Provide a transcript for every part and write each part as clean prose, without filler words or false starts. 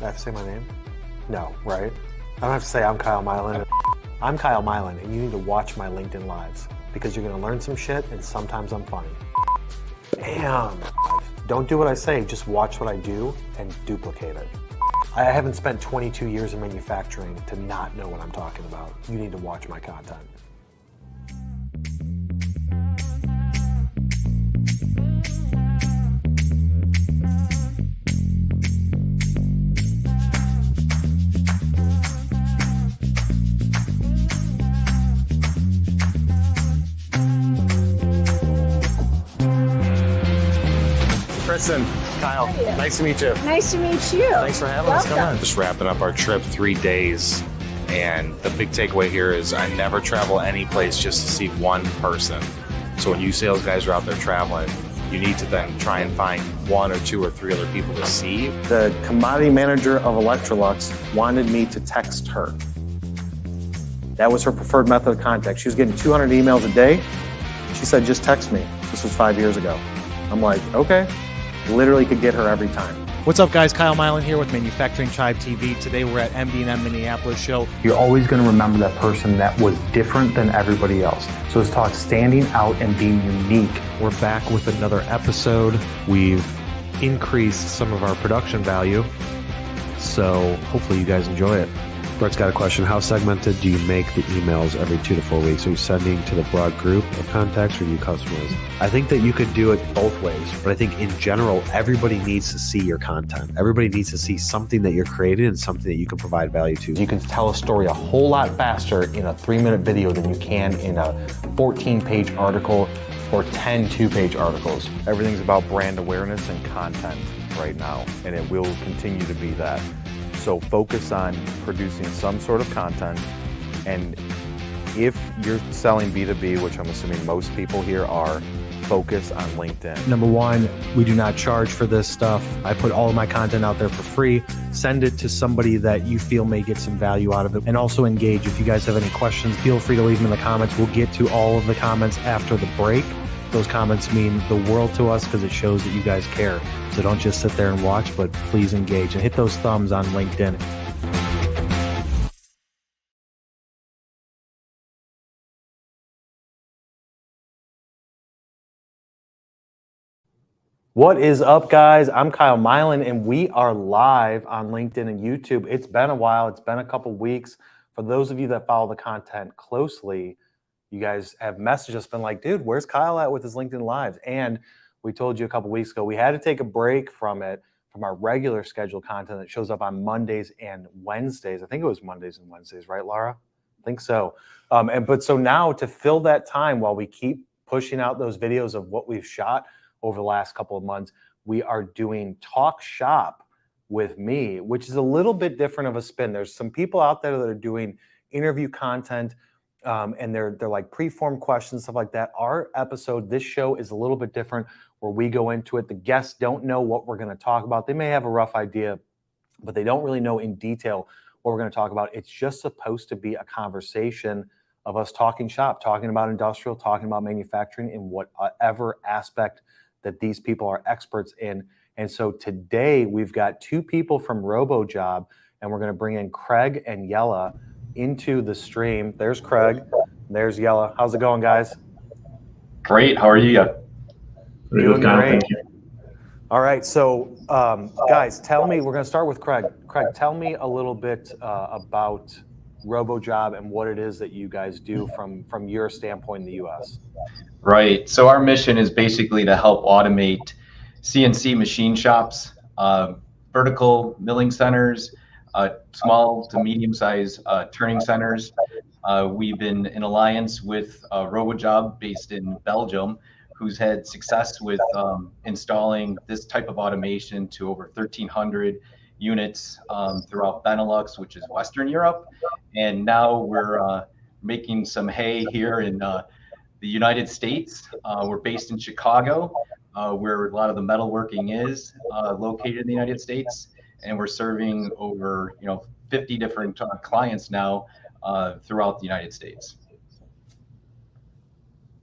I have to say my name? No, right? I don't have to say I'm Kyle Mylan. I'm Kyle Mylan, and you need to watch my LinkedIn Lives because you're going to learn some shit, and sometimes I'm funny. Damn. Don't do what I say, just watch what I do and duplicate it. I haven't spent 22 years in manufacturing to not know what I'm talking about. You need to watch my content. Kristen, Kyle, nice to meet you. Nice to meet you. Thanks for having us. Come on. Just wrapping up our trip, 3 days. And the big takeaway here is I never travel any place just to see one person. So when you sales guys are out there traveling, you need to then try and find 1 or 2 or 3 other people to see. The commodity manager of Electrolux wanted me to text her. That was her preferred method of contact. She was getting 200 emails a day. She said, just text me. This was 5 years ago. I'm like, okay. Literally could get her every time. What's up, guys? Kyle Mylan here with Manufacturing Tribe TV. Today we're at MD&M Minneapolis show. You're always going to remember that person that was different than everybody else. So it's talk standing out and being unique. We're back with another episode. We've increased some of our production value, so hopefully you guys enjoy it. Brett's got a question. How segmented do you make the emails every 2 to 4 weeks? Are you sending to the broad group of contacts or new customers? I think that you could do it both ways, but I think in general, everybody needs to see your content. Everybody needs to see something that you're creating and something that you can provide value to. You can tell a story a whole lot faster in a 3-minute video than you can in a 14-page article or 10 2-page articles. Everything's about brand awareness and content right now, and it will continue to be that. So focus on producing some sort of content, and if you're selling B2B, which I'm assuming most people here are, focus on LinkedIn. Number one, we do not charge for this stuff. I put all of my content out there for free. Send it to somebody that you feel may get some value out of it, and also engage. If you guys have any questions, feel free to leave them in the comments. We'll get to all of the comments after the break. Those comments mean the world to us because it shows that you guys care. So don't just sit there and watch, but please engage and hit those thumbs on LinkedIn. What is up, guys? I'm Kyle Mylan, and we are live on LinkedIn and YouTube. It's been a while. It's been a couple weeks. For those of you that follow the content closely, you guys have messaged us, been like, dude, where's Kyle at with his LinkedIn Lives? And we told you a couple weeks ago, we had to take a break from it, from our regular scheduled content that shows up on Mondays and Wednesdays. I think it was Mondays and Wednesdays, right, Laura? I think so. But so now to fill that time while we keep pushing out those videos of what we've shot over the last couple of months, we are doing Talk Shop with me, which is a little bit different of a spin. There's some people out there that are doing interview content, and they're like pre-formed questions, stuff like that. Our episode, this show is a little bit different where we go into it. The guests don't know what we're going to talk about. They may have a rough idea, but they don't really know in detail what we're going to talk about. It's just supposed to be a conversation of us talking shop, talking about industrial, talking about manufacturing in whatever aspect that these people are experts in. And so today we've got 2 people from Robo Job, and we're going to bring in Craig and Jelle into the stream. There's Craig, there's Jelle. How's it going, guys? Great. How are you? Doing great. All right. So, guys, tell me. We're going to start with Craig. Craig, tell me a little bit about Robo Job and what it is that you guys do from your standpoint in the U.S. Right. So our mission is basically to help automate CNC machine shops, vertical milling centers, small to medium-sized turning centers. We've been in alliance with RoboJob based in Belgium, who's had success with installing this type of automation to over 1,300 units throughout Benelux, which is Western Europe. And now we're making some hay here in the United States. We're based in Chicago, where a lot of the metalworking is located in the United States. And we're serving over 50 different clients now throughout the United States.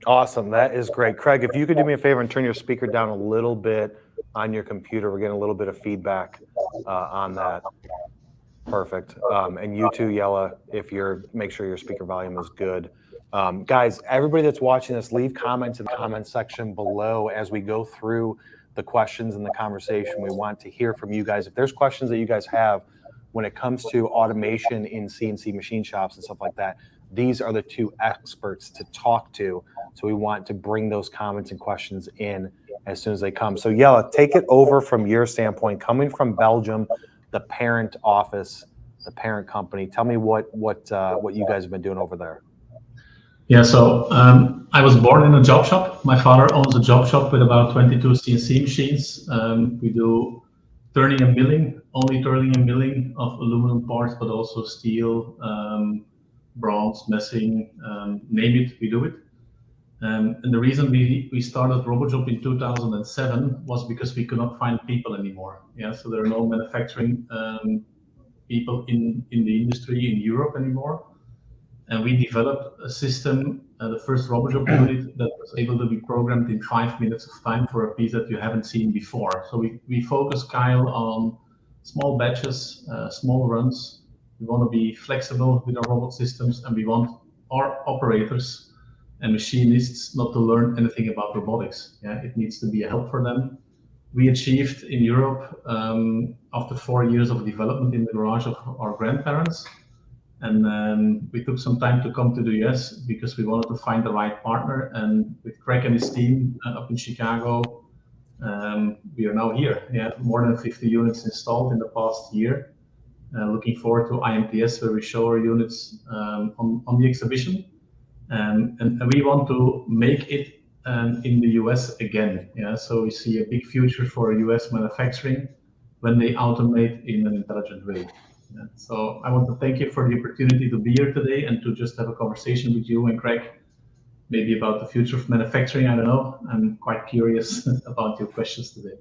Awesome. That is great. Craig, if you could do me a favor and turn your speaker down a little bit on your computer, we're getting a little bit of feedback on that. Perfect. And you too, Jelle, make sure your speaker volume is good. Guys, everybody that's watching this, leave comments in the comment section below as we go through the questions and the conversation. We want to hear from you guys. If there's questions that you guys have when it comes to automation in CNC machine shops and stuff like that, these are the two experts to talk to. So we want to bring those comments and questions in as soon as they come. So Jelle, take it over from your standpoint, coming from Belgium, the parent office, the parent company. Tell me what you guys have been doing over there. Yeah, so I was born in a job shop. My father owns a job shop with about 22 CNC machines. We do turning and milling, only turning and milling of aluminum parts, but also steel, bronze, messing, name it, we do it. And the reason we started RoboJob in 2007 was because we could not find people anymore. Yeah, so there are no manufacturing people in the industry in Europe anymore. And we developed a system, the first RoboJob unit that was able to be programmed in 5 minutes of time for a piece that you haven't seen before. So we focus, Kyle, on small batches, small runs. We want to be flexible with our robot systems, and we want our operators and machinists not to learn anything about robotics. Yeah, it needs to be a help for them. We achieved in Europe, after 4 years of development in the garage of our grandparents, and we took some time to come to the US because we wanted to find the right partner. And with Craig and his team up in Chicago, we are now here. Yeah, more than 50 units installed in the past year. Looking forward to IMTS, where we show our units on the exhibition. And we want to make it in the US again. Yeah, so we see a big future for US manufacturing when they automate in an intelligent way. Yeah. So I want to thank you for the opportunity to be here today and to just have a conversation with you and Craig, maybe about the future of manufacturing. I don't know. I'm quite curious about your questions today.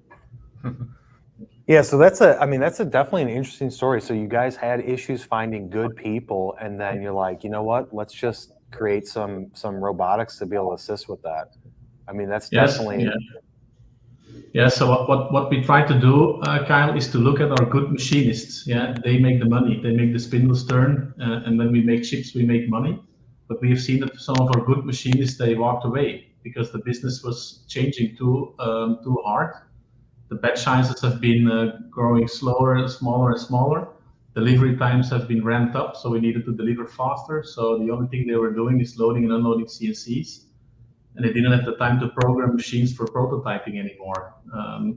Yeah, so that's definitely an interesting story. So you guys had issues finding good people, and then you're like, you know what? Let's just create some robotics to be able to assist with that. I mean, that's definitely. Yeah. Yeah, so what we try to do, Kyle, is to look at our good machinists. Yeah, they make the money, they make the spindles turn, and when we make chips, we make money. But we have seen that some of our good machinists, they walked away because the business was changing too hard. The batch sizes have been growing slower and smaller and smaller. Delivery times have been ramped up, so we needed to deliver faster. So the only thing they were doing is loading and unloading CNCs. And they didn't have the time to program machines for prototyping anymore.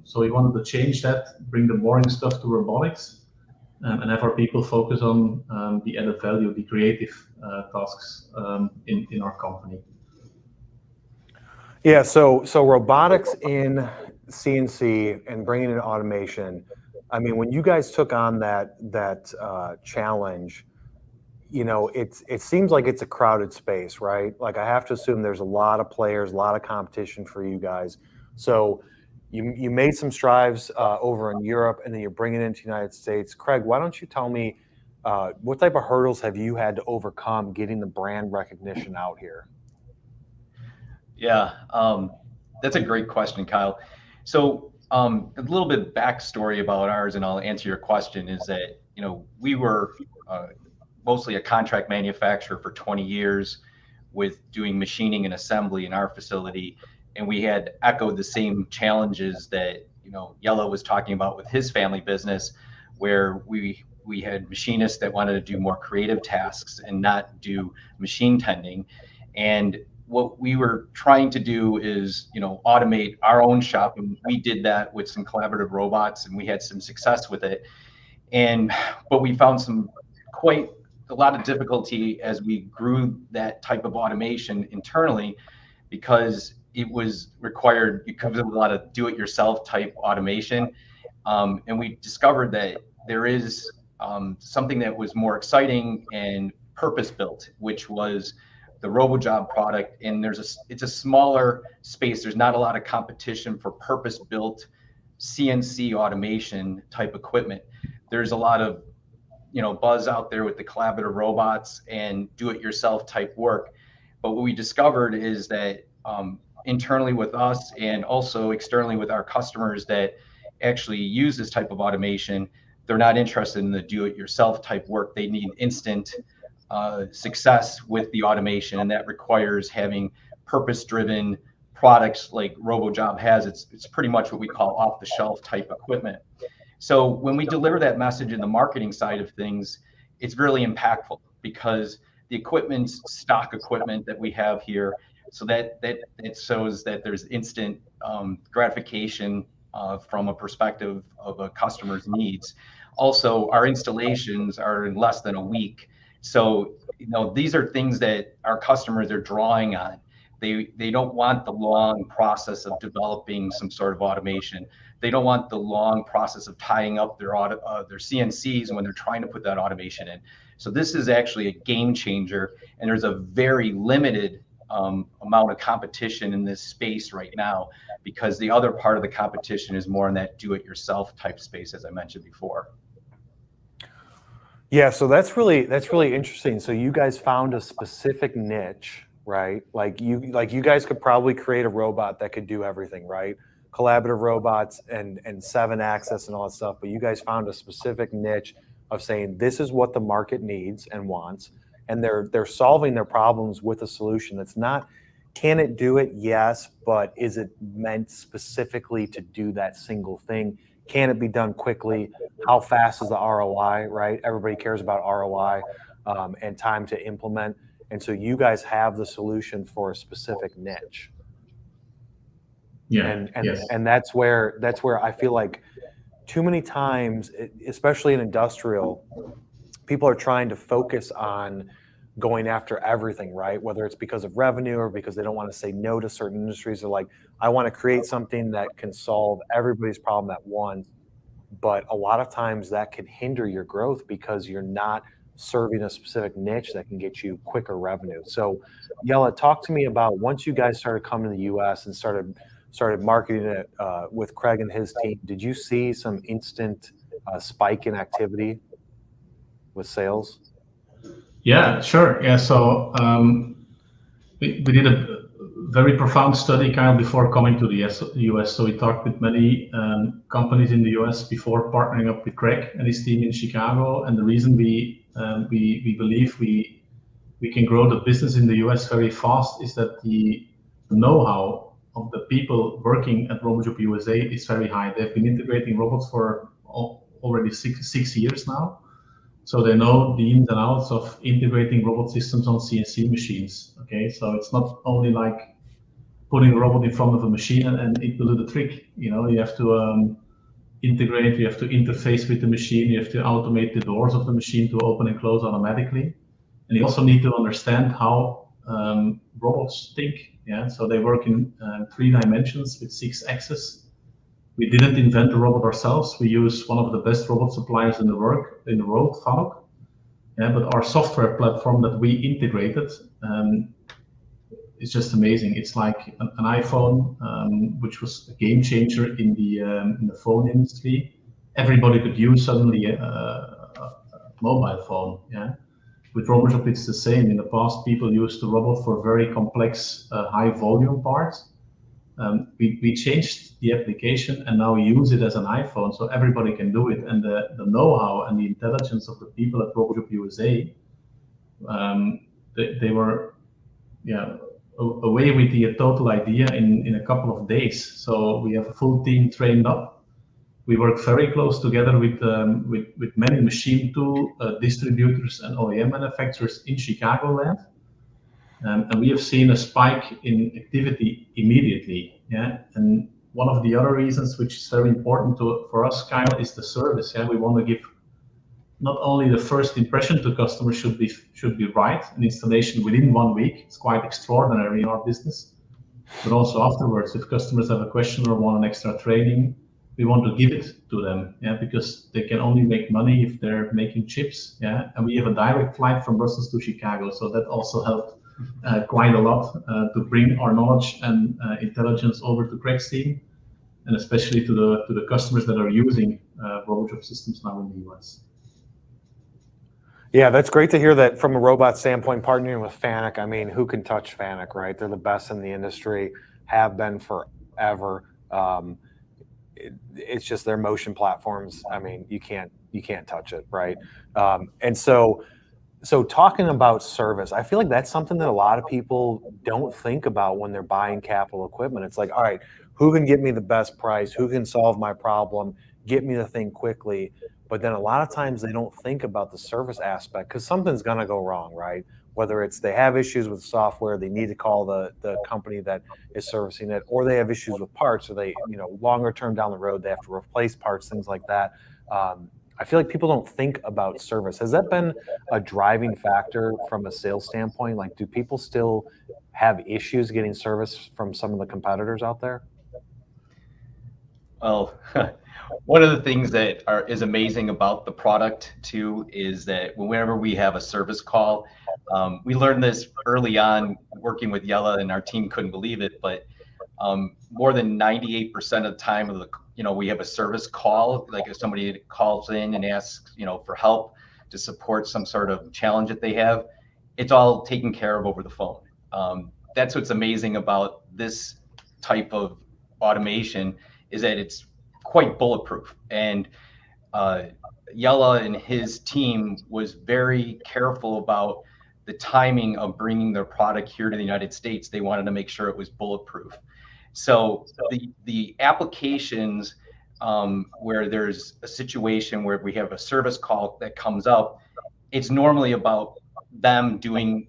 So we wanted to change that, bring the boring stuff to robotics, and have our people focus on the added value, the creative tasks in our company. Yeah, so robotics in CNC and bringing in automation. I mean, when you guys took on that challenge, you know, it seems like it's a crowded space, right? Like I have to assume there's a lot of players, a lot of competition for you guys. So you made some strides over in Europe, and then you're bringing it into the United States. Craig, why don't you tell me what type of hurdles have you had to overcome getting the brand recognition out here? Yeah, that's a great question, Kyle. So a little bit backstory about ours, and I'll answer your question, is that, you know, we were mostly a contract manufacturer for 20 years with doing machining and assembly in our facility. And we had echoed the same challenges that, you know, Jelle was talking about with his family business, where we had machinists that wanted to do more creative tasks and not do machine tending. And what we were trying to do is, you know, automate our own shop. And we did that with some collaborative robots, and we had some success with it. But we found a lot of difficulty as we grew that type of automation internally, because it was required because of a lot of do-it-yourself type automation. And we discovered that there is something that was more exciting and purpose-built, which was the RoboJob product. And it's a smaller space. There's not a lot of competition for purpose-built CNC automation type equipment. There's a lot of, you know, buzz out there with the collaborative robots and do-it-yourself type work. But what we discovered is that internally with us and also externally with our customers that actually use this type of automation. They're not interested in the do-it-yourself type work. They need instant success with the automation, and that requires having purpose-driven products like RoboJob has. It's pretty much what we call off-the-shelf type equipment. So when we deliver that message in the marketing side of things, it's really impactful because the equipment's stock equipment that we have here, so that it shows that there's instant gratification from a perspective of a customer's needs. Also, our installations are in less than a week. So, these are things that our customers are drawing on. They don't want the long process of developing some sort of automation. They don't want the long process of tying up their CNCs when they're trying to put that automation in. So this is actually a game changer, and there's a very limited amount of competition in this space right now, because the other part of the competition is more in that do-it-yourself type space, as I mentioned before. Yeah, so that's really interesting. So you guys found a specific niche, right? Like you guys could probably create a robot that could do everything, right? Collaborative robots and 7-axis and all that stuff. But you guys found a specific niche of saying this is what the market needs and wants, and they're solving their problems with a solution that's not, can it do it? Yes, but is it meant specifically to do that single thing? Can it be done quickly? How fast is the ROI, right? Everybody cares about ROI and time to implement. And so you guys have the solution for a specific niche. Yeah. And that's where I feel like too many times, especially in industrial, people are trying to focus on going after everything, right? Whether it's because of revenue or because they don't want to say no to certain industries. They're like, I want to create something that can solve everybody's problem at once. But a lot of times that can hinder your growth because you're not serving a specific niche that can get you quicker revenue. So Jelle, talk to me about once you guys started coming to the US and started marketing it with Craig and his team, did you see some instant spike in activity with sales? Yeah, sure. Yeah, so we did a very profound study kind of before coming to the US. So we talked with many companies in the US before partnering up with Craig and his team in Chicago. And the reason we believe we can grow the business in the US very fast is that the know-how of the people working at RoboJob USA is very high. They've been integrating robots for already six years now. So they know the ins and outs of integrating robot systems on CNC machines. Okay, so it's not only like putting a robot in front of a machine and it will do the trick. You have to integrate, you have to interface with the machine, you have to automate the doors of the machine to open and close automatically. And you also need to understand how robots think. Yeah, so they work in 3 dimensions with 6 axes. We didn't invent the robot ourselves. We use one of the best robot suppliers in the world, Fanuc. Yeah, but our software platform that we integrated is just amazing. It's like an iPhone, which was a game changer in the phone industry. Everybody could use suddenly a mobile phone. Yeah. With RoboJob, it's the same. In the past, people used the robot for very complex, high volume parts. We changed the application and now we use it as an iPhone, so everybody can do it. And the know-how and the intelligence of the people at RoboJob USA, they were away with the total idea in a couple of days. So we have a full team trained up. We work very close together with many machine tool distributors and OEM manufacturers in Chicagoland. And we have seen a spike in activity immediately. Yeah, and one of the other reasons, which is very important for us, Kyle, is the service. Yeah, we want to give not only the first impression to customers should be right, an installation within 1 week. It's quite extraordinary in our business, but also afterwards, if customers have a question or want an extra training, we want to give it to them. Yeah, because they can only make money if they're making chips. Yeah, and we have a direct flight from Brussels to Chicago, so that also helped quite a lot to bring our knowledge and intelligence over to Craig's team, and especially to the customers that are using RoboJob systems now in the US. Yeah, that's great to hear that from a robot standpoint, partnering with Fanuc. I mean, who can touch Fanuc, right? They're the best in the industry, have been forever. It's just their motion platforms. I mean, you can't touch it, right? And so talking about service, I feel like that's something that a lot of people don't think about when they're buying capital equipment. It's like, all right, who can get me the best price? Who can solve my problem? Get me the thing quickly. But then a lot of times they don't think about the service aspect because something's going to go wrong, right? Whether it's they have issues with software, they need to call the company that is servicing it, or they have issues with parts, or they, longer term down the road, they have to replace parts, things like that. I feel like people don't think about service. Has that been a driving factor from a sales standpoint? Like, do people still have issues getting service from some of the competitors out there? Well, one of the things that is amazing about the product too is that whenever we have a service call, we learned this early on working with Jelle, and our team couldn't believe it, but more than 98% of the time of we have a service call, like if somebody calls in and asks, for help to support some sort of challenge that they have, it's all taken care of over the phone. That's what's amazing about this type of automation, is that it's quite bulletproof. And Jelle and his team was very careful about the timing of bringing their product here to the United States. They wanted to make sure it was bulletproof. So the applications where there's a situation where we have a service call that comes up, it's normally about them doing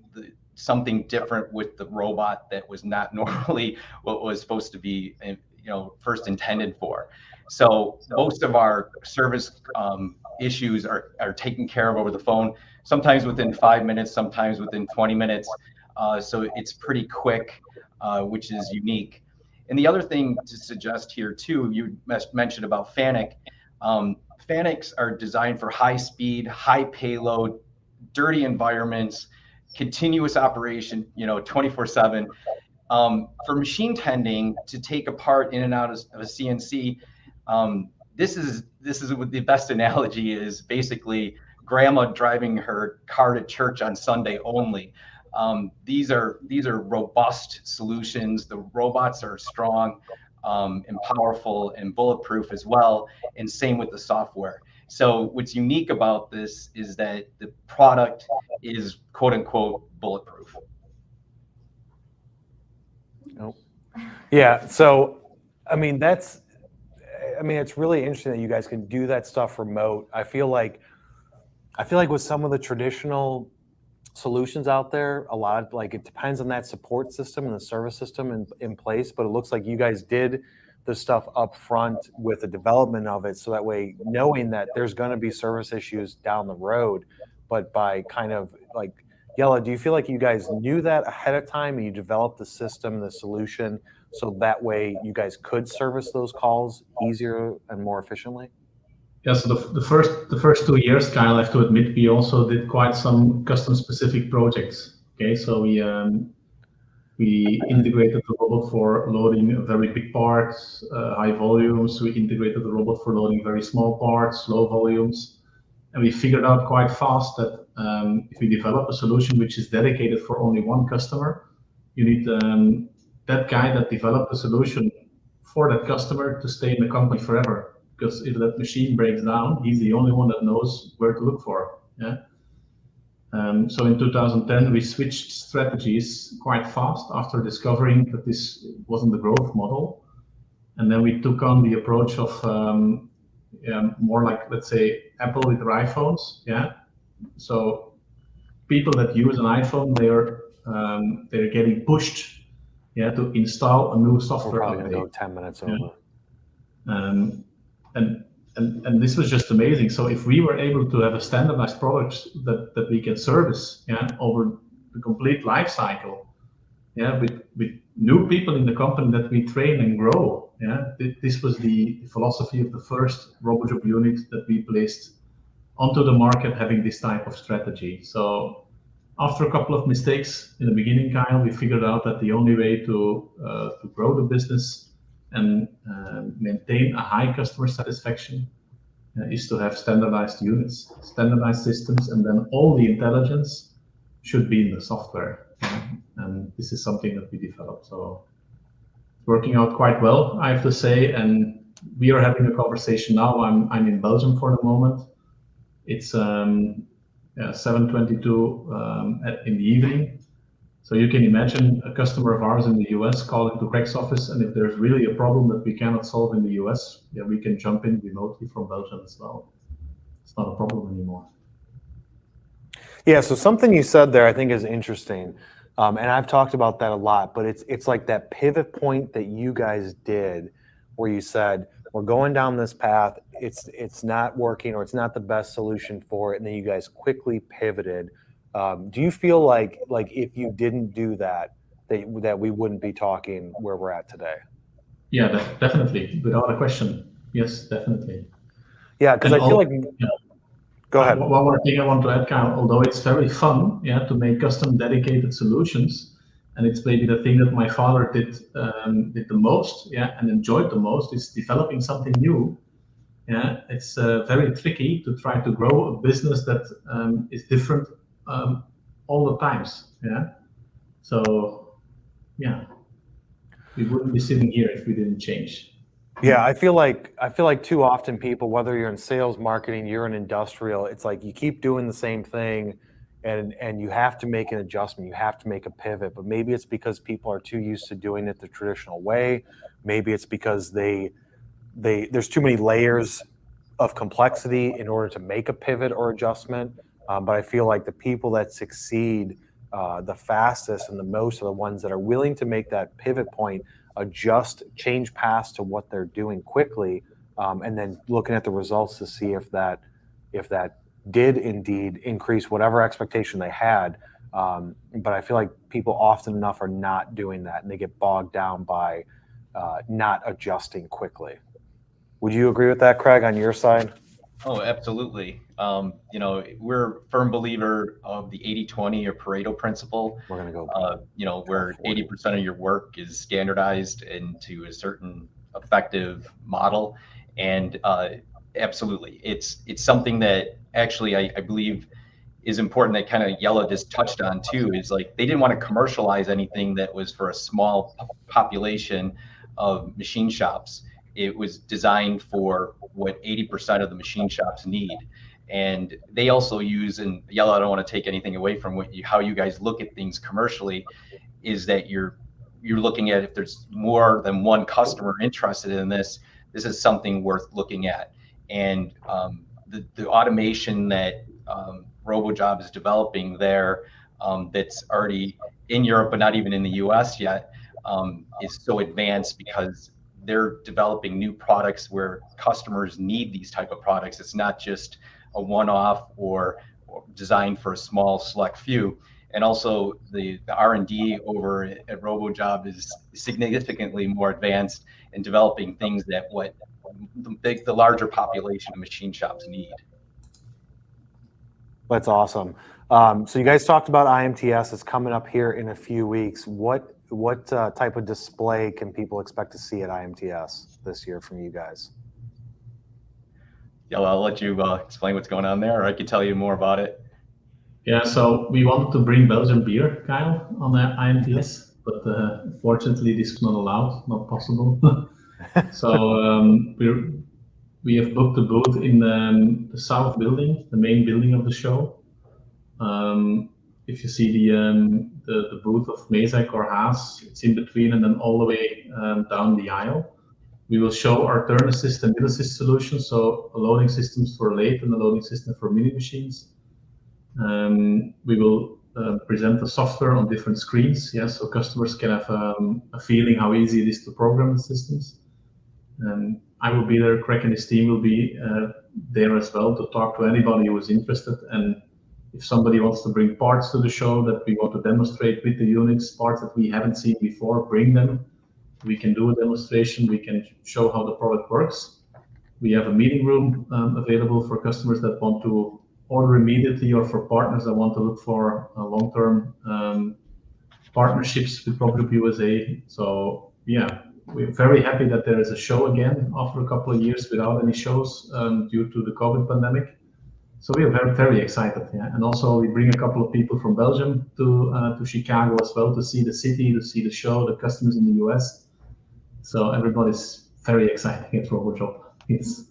something different with the robot that was not normally what was supposed to be first intended for. So most of our service issues are taken care of over the phone, sometimes within 5 minutes, sometimes within 20 minutes. So it's pretty quick, which is unique. And the other thing to suggest here too, you mentioned about Fanuc. Fanucs are designed for high speed, high payload, dirty environments, continuous operation, 24/7. For machine tending, to take apart in and out of a CNC, this is what the best analogy is, basically grandma driving her car to church on Sunday only. These are robust solutions. The robots are strong and powerful and bulletproof as well, and same with the software. So what's unique about this is that the product is quote unquote bulletproof. Nope. Yeah. So, it's really interesting that you guys can do that stuff remote. I feel like with some of the traditional solutions out there, a lot, like, it depends on that support system and the service system in place, but it looks like you guys did the stuff up front with the development of it, so that way, knowing that there's going to be service issues down the road, but by kind of like, Jelle, do you feel like you guys knew that ahead of time and you developed the system, the solution, so that way you guys could service those calls easier and more efficiently? Yeah, so the first 2 years, Kyle, I have to admit, we also did quite some custom specific projects. Okay, so we integrated the robot for loading very big parts, high volumes. We integrated the robot for loading very small parts, low volumes. And we figured out quite fast that if we develop a solution which is dedicated for only one customer, you need that guy that developed the solution for that customer to stay in the company forever. Because if that machine breaks down, he's the only one that knows where to look for. Yeah. So in 2010, we switched strategies quite fast after discovering that this wasn't the growth model. And then we took on the approach of more like, let's say, Apple with their iPhones. Yeah. So people that use an iPhone, they're getting pushed, to install a new software. We're probably going to go 10 minutes over. And this was just amazing. So if we were able to have a standardized product that we can service over the complete life cycle, with new people in the company that we train and grow, this was the philosophy of the first RoboJob unit that we placed onto the market, having this type of strategy. So after a couple of mistakes in the beginning, Kyle, we figured out that the only way to grow the business and maintain a high customer satisfaction is to have standardized units, standardized systems, and then all the intelligence should be in the software. And this is something that we developed. So it's working out quite well, I have to say. And we are having a conversation now. I'm in Belgium for the moment. It's 7:22 in the evening. So you can imagine a customer of ours in the US calling to Craig's office, and if there's really a problem that we cannot solve in the US, yeah, we can jump in remotely from Belgium as well. It's not a problem anymore. Yeah, so something you said there I think is interesting, and I've talked about that a lot, but it's like that pivot point that you guys did where you said, we're going down this path, it's not working or it's not the best solution for it, and then you guys quickly pivoted. Do you feel like if you didn't do that, that we wouldn't be talking where we're at today? Yeah, definitely, without a question. Yes, definitely. Yeah, because I feel like. Yeah. Go ahead. One more thing I want to add, Kyle, although it's very fun, yeah, to make custom dedicated solutions, and it's maybe the thing that my father did the most, yeah, and enjoyed the most, is developing something new. Yeah, it's very tricky to try to grow a business that is different all the times. Yeah, so yeah, we wouldn't be sitting here if we didn't change. Yeah, I feel like too often people, whether you're in sales, marketing, you're in industrial, it's like you keep doing the same thing, and you have to make an adjustment, you have to make a pivot. But maybe it's because people are too used to doing it the traditional way. Maybe it's because there's too many layers of complexity in order to make a pivot or adjustment. But I feel like the people that succeed the fastest and the most are the ones that are willing to make that pivot point, adjust, change paths to what they're doing quickly, and then looking at the results to see if that did indeed increase whatever expectation they had. But I feel like people often enough are not doing that, and they get bogged down by not adjusting quickly. Would you agree with that, Craig, on your side? Oh, absolutely. We're a firm believer of the 80-20 or Pareto principle. We're going to go. Where 80% of your work is standardized into a certain effective model. And absolutely, it's something that actually I believe is important that kind of Jelle just touched on too, is like they didn't want to commercialize anything that was for a small population of machine shops. It was designed for what 80% of the machine shops need. And they also use, and Jelle, I don't want to take anything away from how you guys look at things commercially, is that you're looking at if there's more than one customer interested in this is something worth looking at. And the automation that RoboJob is developing there, that's already in Europe but not even in the US yet, is so advanced because they're developing new products where customers need these type of products. It's not just a one-off or designed for a small select few. And also the R&D over at RoboJob is significantly more advanced in developing things that what the larger population of machine shops need. That's awesome. So you guys talked about IMTS. It's coming up here in a few weeks. What type of display can people expect to see at IMTS this year from you guys? Yeah, I'll let you explain what's going on there, or I can tell you more about it. Yeah, so we wanted to bring Belgian beer, Kyle, on the IMTS, but unfortunately this is not allowed, not possible. So we have booked a booth in the south building, the main building of the show. If you see the booth of Mezek or Haas, it's in between and then all the way down the aisle. We will show our turn assist and mill assist solutions, so a loading systems for lathe and a loading system for mini machines. We will present the software on different screens, so customers can have a feeling how easy it is to program the systems. I will be there, Craig and his team will be there as well to talk to anybody who is interested. And if somebody wants to bring parts to the show that we want to demonstrate with the units, parts that we haven't seen before, bring them. We can do a demonstration, we can show how the product works. We have a meeting room available for customers that want to order immediately or for partners that want to look for long-term partnerships with ProGroup USA. So yeah, we're very happy that there is a show again after a couple of years without any shows due to the COVID pandemic. So we are very, very excited. Yeah. And also we bring a couple of people from Belgium to Chicago as well to see the city, to see the show, the customers in the US. So everybody's very excited at RoboJob. Yes.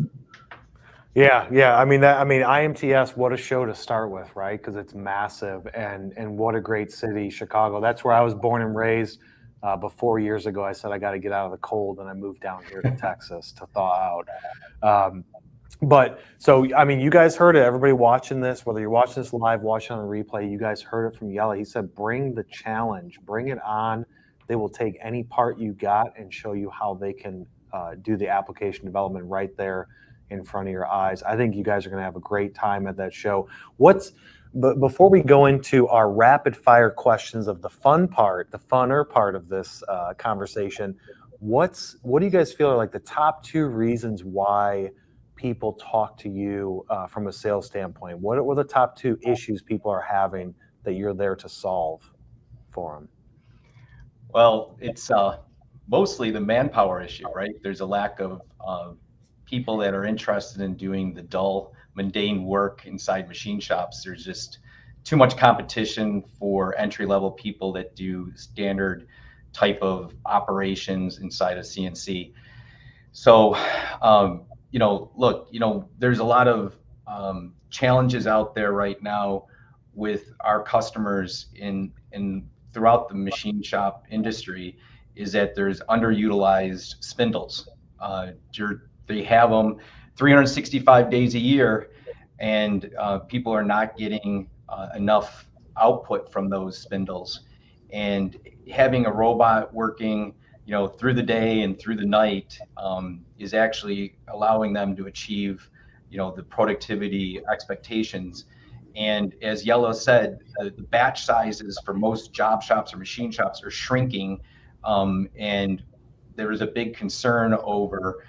Yeah. I mean, IMTS, what a show to start with, right? Because it's massive, and what a great city, Chicago. That's where I was born and raised. But 4 years ago, I said I got to get out of the cold, and I moved down here to Texas to thaw out. But so, I mean, you guys heard it. Everybody watching this, whether you're watching this live, watching on the replay, you guys heard it from Jelle. He said, bring the challenge, bring it on. They will take any part you got and show you how they can do the application development right there in front of your eyes. I think you guys are going to have a great time at that show. But before we go into our rapid fire questions of the funner part of this conversation, what do you guys feel are like the top 2 reasons why people talk to you from a sales standpoint? What are the top 2 issues people are having that you're there to solve for them? Well, it's mostly the manpower issue, right? There's a lack of people that are interested in doing the dull, mundane work inside machine shops. There's just too much competition for entry-level people that do standard type of operations inside of CNC. So, there's a lot of challenges out there right now with our customers in throughout the machine shop industry, is that there's underutilized spindles. They have them 365 days a year, and people are not getting enough output from those spindles. And having a robot working, through the day and through the night is actually allowing them to achieve, the productivity expectations. And as Jelle said, the batch sizes for most job shops or machine shops are shrinking, and there is a big concern over,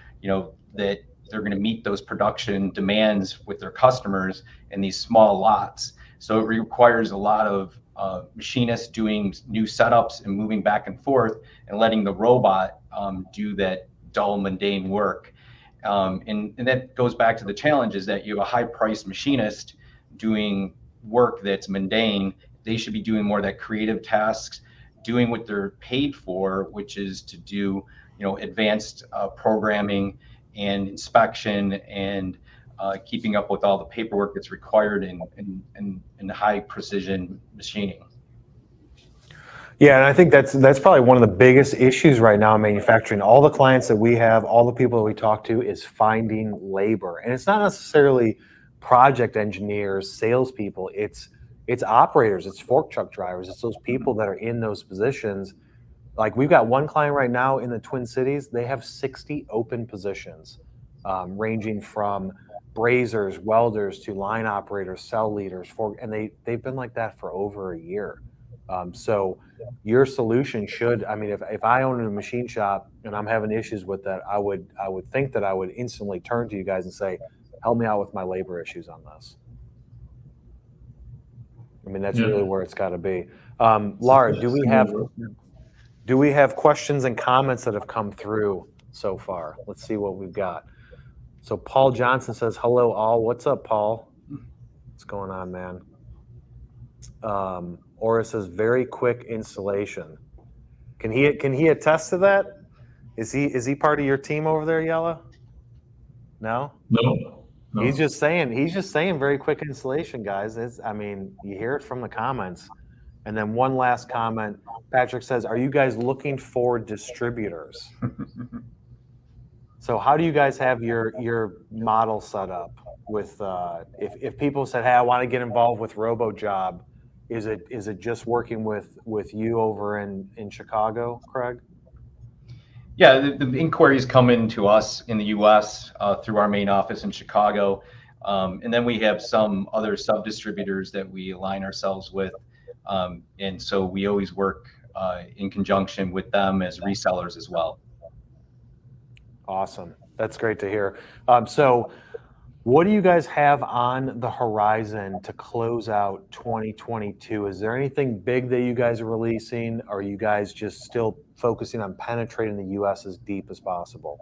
that they're going to meet those production demands with their customers in these small lots. So it requires a lot of machinists doing new setups and moving back and forth and letting the robot do that dull, mundane work. And that goes back to the challenge, is that you have a high-priced machinist doing work that's mundane. They should be doing more of that creative tasks, doing what they're paid for, which is to do, advanced programming and inspection and keeping up with all the paperwork that's required in high precision machining. Yeah, and I think that's probably one of the biggest issues right now in manufacturing. All the clients that we have, all the people that we talk to, is finding labor. And it's not necessarily project engineers, salespeople, it's operators, it's fork truck drivers, it's those people that are in those positions. Like, we've got one client right now in the Twin Cities, they have 60 open positions, ranging from brazers, welders, to line operators, cell leaders, and they've been like that for over a year. So your solution should, I mean, if I own a machine shop and I'm having issues with that, I would think that I would instantly turn to you guys and say, help me out with my labor issues on this. I mean, that's really where it's got to be. Laura, do we have questions and comments that have come through so far? Let's see what we've got. So Paul Johnson says, hello all. What's up, Paul? What's going on, man? Or it says very quick installation. Can he attest to that? Is he part of your team over there, Jelle? No? No. He's just saying very quick installation, guys. I mean, you hear it from the comments. And then one last comment, Patrick says, are you guys looking for distributors? So how do you guys have your model set up with if people said, hey, I want to get involved with RoboJob, is it just working with you over in Chicago, Craig? Yeah, the inquiries come in to us in the U.S. Through our main office in Chicago, and then we have some other sub-distributors that we align ourselves with, and so we always work in conjunction with them as resellers as well. Awesome. That's great to hear. So What do you guys have on the horizon to close out 2022? Is there anything big that you guys are releasing? Or are you guys just still focusing on penetrating the US as deep as possible?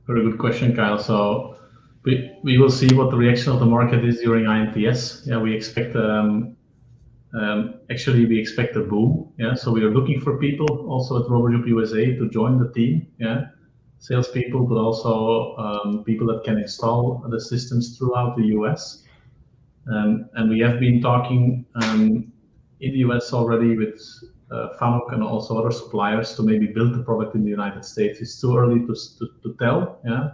Very good question, Kyle. So we will see what the reaction of the market is during INTS. Yeah, we expect actually we expect a boom. Yeah, so we are looking for people also at RoboJob USA to join the team. Yeah, salespeople, but also people that can install the systems throughout the US. And we have been talking in the US already with Fanuc and also other suppliers to maybe build the product in the United States. It's too early to tell, yeah,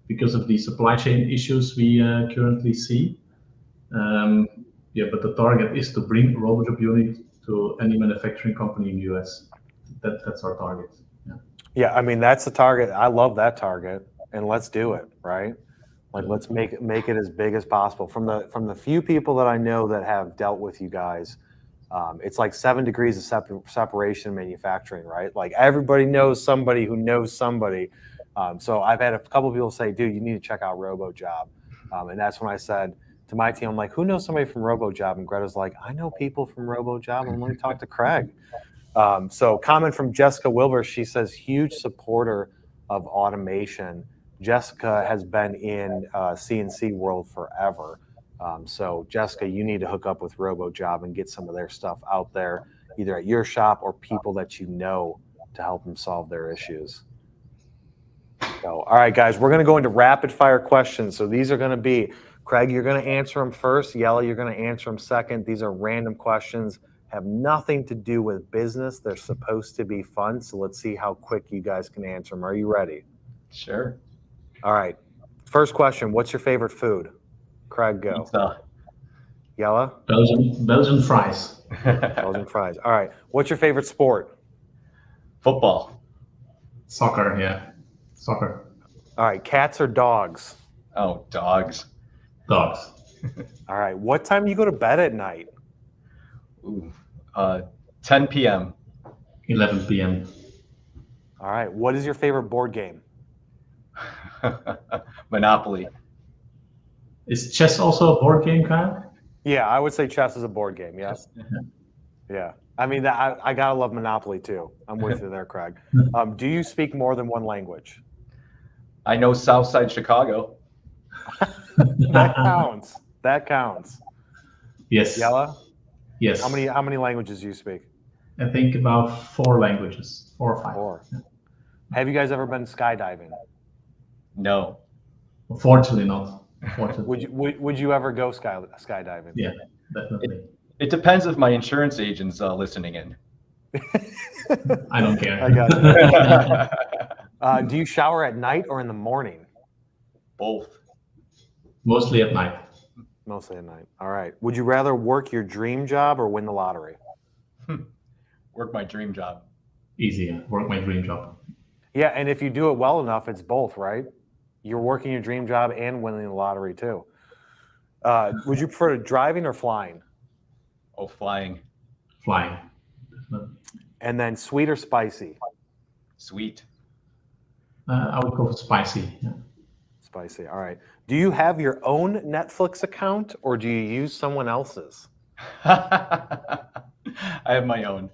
because of the supply chain issues we currently see. Yeah, but the target is to bring RoboJob unit to any manufacturing company in the US. That's our target. Yeah. Yeah, I mean that's the target. I love that target, and let's do it, right? Like let's make it as big as possible. From the few people that I know that have dealt with you guys, it's like 7 degrees of separation in manufacturing, right? Like everybody knows somebody who knows somebody. So I've had a couple of people say, "Dude, you need to check out RoboJob," and that's when I said to my team, I'm like, "Who knows somebody from RoboJob?" And Greta's like, "I know people from RoboJob, and let me talk to Craig." So comment from Jessica Wilbur. She says, "Huge supporter of automation." Jessica has been in CNC world forever. So Jessica, you need to hook up with RoboJob and get some of their stuff out there, either at your shop or people that you know to help them solve their issues. So, all right, guys, we're going to go into rapid fire questions. So these are going to be, Craig, you're going to answer them first. Jelle, you're going to answer them second. These are random questions, have nothing to do with business. They're supposed to be fun. So let's see how quick you guys can answer them. Are you ready? Sure. All right. First question. What's your favorite food? Craig, go. Pizza. Jelle? Belgian fries. Belgian fries. All right. What's your favorite sport? Football. Soccer, yeah. Soccer. All right. Cats or dogs? Oh, dogs. Dogs. All right. What time do you go to bed at night? Ooh, 10 p.m. 11 p.m. All right. What is your favorite board game? Monopoly. Is chess also a board game, Kyle? Yeah, I would say chess is a board game. Yes. Yeah. I mean, I gotta love Monopoly too. I'm with you there, Craig. Do you speak more than one language? I know Southside Chicago. That counts. That counts. Yes. Jelle? Yes. How many languages do you speak? I think about 4 languages, 4 or 5. 4. Have you guys ever been skydiving? No. Unfortunately not. Unfortunately. Would you ever go skydiving? Yeah, definitely. It depends if my insurance agent's listening in. I don't care. I got you. Do you shower at night or in the morning? Both. Mostly at night. Mostly at night. All right. Would you rather work your dream job or win the lottery? Work my dream job. Easy. Work my dream job. Yeah, and if you do it well enough, it's both, right? You're working your dream job and winning the lottery too. Would you prefer driving or flying? Oh, flying. Flying. And then sweet or spicy? Sweet. I would go for spicy. Yeah. Spicy. All right. Do you have your own Netflix account or do you use someone else's? I have my own.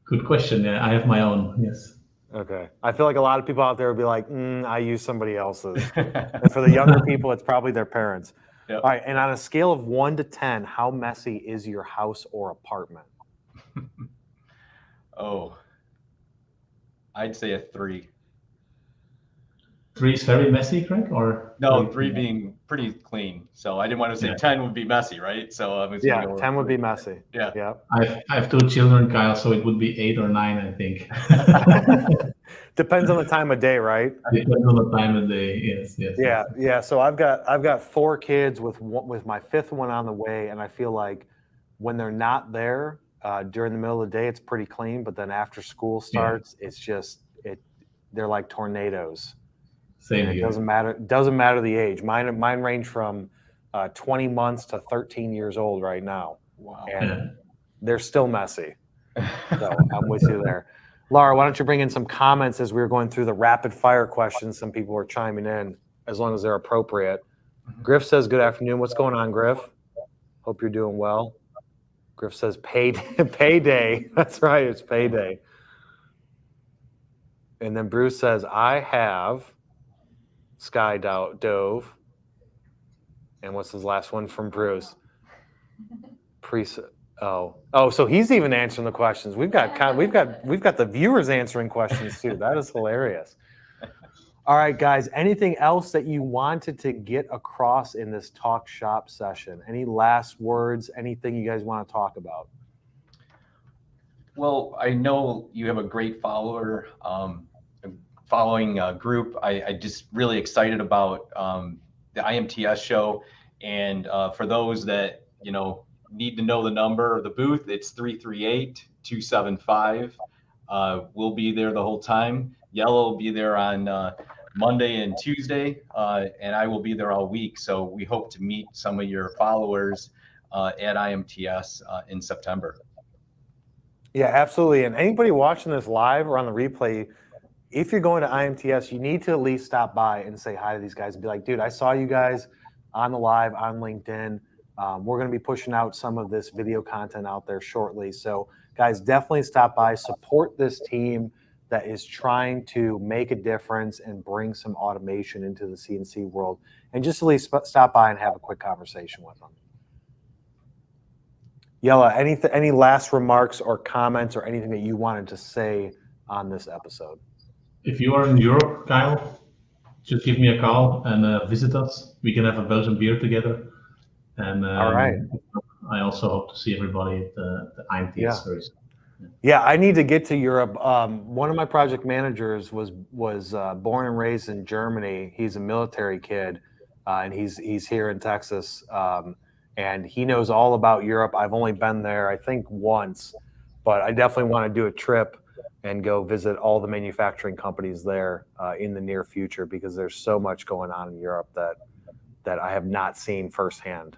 Good question. Yeah, I have my own. Yes. Okay. I feel like a lot of people out there would be like, I use somebody else's. And for the younger people, it's probably their parents. Yep. All right. And on a scale of 1 to 10, how messy is your house or apartment? Oh, I'd say a 3. 3 is very messy, Craig? Or No, 3 being pretty clean. So I didn't want to say 10 would be messy, right? So I was 10 would be messy. Yeah. Yeah. I have 2 children, Kyle, so it would be 8 or 9, I think. Depends on the time of day, right? Depends on the time of day. Yes. Yeah, yeah. So I've got 4 kids with my 5th one on the way, and I feel like when they're not there during the middle of the day, it's pretty clean. But then after school starts, it's just they're like tornadoes. Same here. here. It doesn't matter the age. Mine range from 20 months to 13 years old right now. Wow. And they're still messy. So I'm with you there. Laura, why don't you bring in some comments as we were going through the rapid fire questions? Some people were chiming in. as long as they're appropriate. Griff says, good afternoon. What's going on, Griff? Hope you're doing well. Griff says, payday. That's right, it's payday. And then Bruce says, I have skydove. And what's his last one from Bruce? So he's even answering the questions. We've got the viewers answering questions too. That is hilarious. All right, guys, anything else that you wanted to get across in this talk shop session? Any last words, anything you guys want to talk about? Well, I know you have a great following group. I just really excited about the IMTS show. And for those that, need to know the number of the booth, it's 338-275. We'll be there the whole time. Yellow will be there on Monday and Tuesday, and I will be there all week. So we hope to meet some of your followers at IMTS in September. Yeah, absolutely. And anybody watching this live or on the replay, if you're going to IMTS, you need to at least stop by and say hi to these guys and be like, dude, I saw you guys on the live on LinkedIn. We're going to be pushing out some of this video content out there shortly. So guys, definitely stop by, support this team that is trying to make a difference and bring some automation into the CNC world, and just at least stop by and have a quick conversation with them. Yella, any last remarks or comments or anything that you wanted to say on this episode? If you are in Europe, Kyle, just give me a call and visit us. We can have a Belgian beer together. And all right. I also hope to see everybody at the IMTS very soon. Yeah, I need to get to Europe. One of my project managers was born and raised in Germany. He's a military kid, and he's here in Texas, and he knows all about Europe. I've only been there, I think, once, but I definitely want to do a trip and go visit all the manufacturing companies there in the near future, because there's so much going on in Europe that I have not seen firsthand.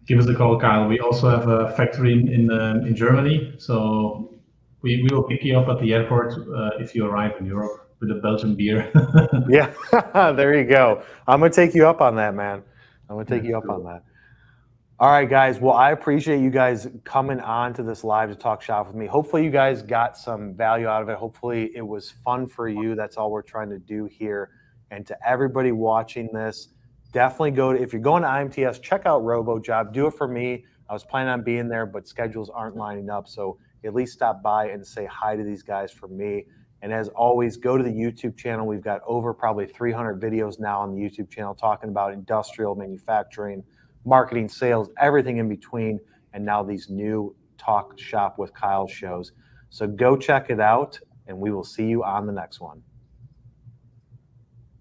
Give us a call, Kyle. We also have a factory in Germany, so we will pick you up at the airport if you arrive in Europe with a Belgian beer. Yeah, there you go. I'm going to take you up on that, man. I'm going to take you up on that. All right, guys. Well, I appreciate you guys coming on to this live to talk shop with me. Hopefully you guys got some value out of it. Hopefully it was fun for you. That's all we're trying to do here. And to everybody watching this, definitely if you're going to IMTS, check out Robo Job. Do it for me. I was planning on being there, but schedules aren't lining up. So at least stop by and say hi to these guys for me. And as always, go to the YouTube channel. We've got over probably 300 videos now on the YouTube channel talking about industrial manufacturing, marketing, sales, everything in between. And now these new Talk Shop with Kyle shows. So go check it out, and we will see you on the next one.